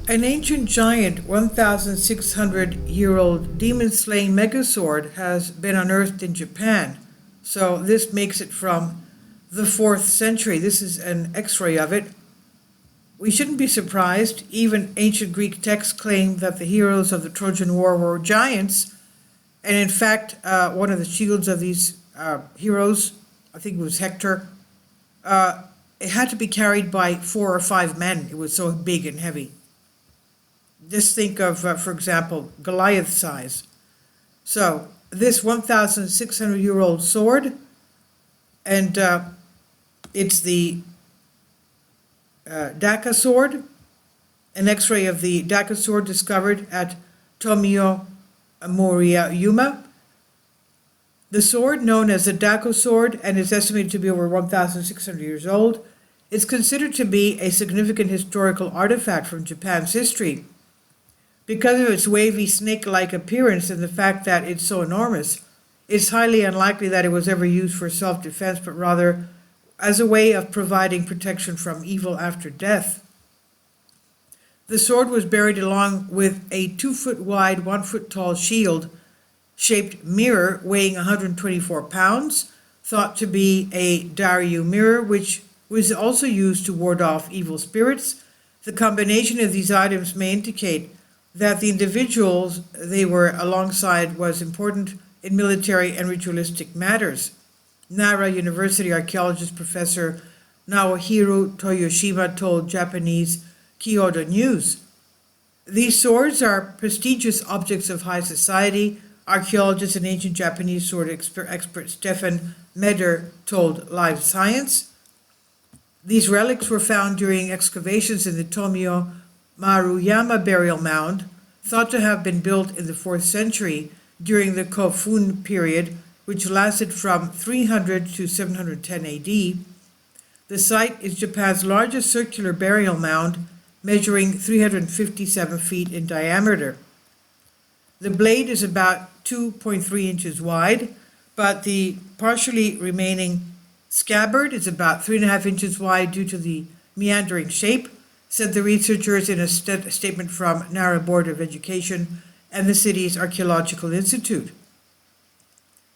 An ancient giant 1,600-year-old demon-slaying megasword has been unearthed in Japan. So this makes it from the 4th century. This is an X-ray of it. We shouldn't be surprised. Even ancient Greek texts claim that the heroes of the Trojan War were giants. And in fact, one of the shields of these heroes, I think it was Hector, it had to be carried by 4 or 5 men. It was so big and heavy. Just think of, for example, Goliath size. So this 1,600-year-old sword, and it's the dako-sword, an X-ray of the dako-sword discovered at Tomio-Maruyama. The sword, known as the dako-sword and is estimated to be over 1,600 years old, is considered to be a significant historical artifact from Japan's history. Because of its wavy snake-like appearance and the fact that it's so enormous, it's highly unlikely that it was ever used for self-defense, but rather as a way of providing protection from evil after death. The sword was buried along with a 2-foot-wide, 1-foot-tall shield-shaped mirror weighing 124 pounds, thought to be a Daryu mirror, which was also used to ward off evil spirits. The combination of these items may indicate that the individuals they were alongside was important in military and ritualistic matters. Nara University archaeologist Professor Naohiro Toyoshima told Japanese Kyoto News. These swords are prestigious objects of high society, archaeologist and ancient Japanese sword expert Stefan Meder told Live Science. These relics were found during excavations in the Tomio-Maruyama burial mound, thought to have been built in the 4th century during the Kofun period, which lasted from 300 to 710 AD. The site is Japan's largest circular burial mound, measuring 357 feet in diameter. The blade is about 2.3 inches wide, but the partially remaining scabbard is about 3.5 inches wide due to the meandering shape, said the researchers in a statement from Nara Board of Education and the city's Archaeological Institute.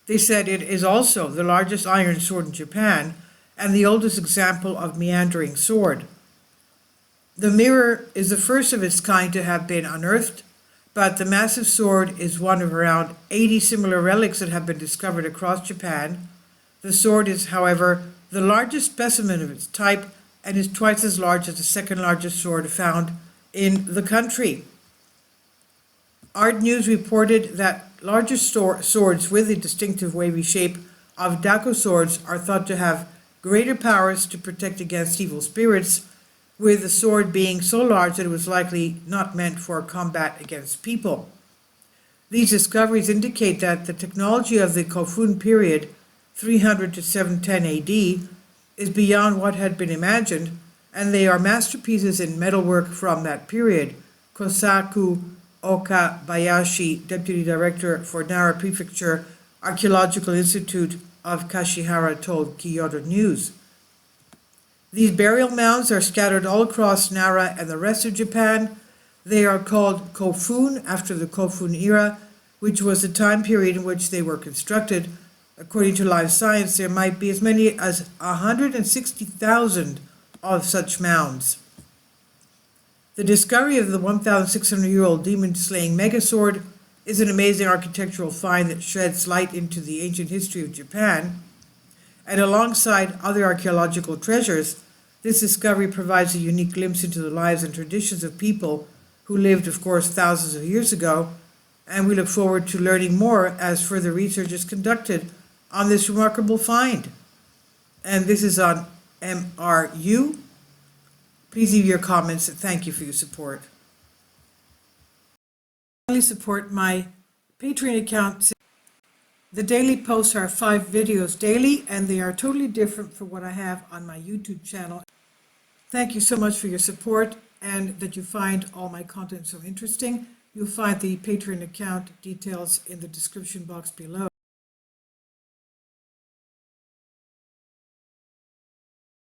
They said it is also the largest iron sword in Japan and the oldest example of meandering sword. The mirror is the first of its kind to have been unearthed, but the massive sword is one of around 80 similar relics that have been discovered across Japan. The sword is, however, the largest specimen of its type and is twice as large as the second largest sword found in the country. Art News reported that larger swords with the distinctive wavy shape of dako swords are thought to have greater powers to protect against evil spirits, with the sword being so large that it was likely not meant for combat against people. These discoveries indicate that the technology of the Kofun period, 300 to 710 AD, is beyond what had been imagined, and they are masterpieces in metalwork from that period. Kosaku Okabayashi, Deputy Director for Nara Prefecture Archaeological Institute of Kashihara, told Kyoto News. These burial mounds are scattered all across Nara and the rest of Japan. They are called Kofun after the Kofun era, which was the time period in which they were constructed. According to Live Science, there might be as many as 160,000 of such mounds. The discovery of the 1,600-year-old demon-slaying megasword is an amazing architectural find that sheds light into the ancient history of Japan. And alongside other archaeological treasures, this discovery provides a unique glimpse into the lives and traditions of people who lived, of course, thousands of years ago. And we look forward to learning more as further research is conducted on this remarkable find. And this is on MRU. Please leave your comments and thank you for your support. Please support my Patreon account. The daily posts are 5 videos daily, and they are totally different from what I have on my YouTube channel. Thank you so much for your support and that you find all my content so interesting. You'll find the Patreon account details in the description box below.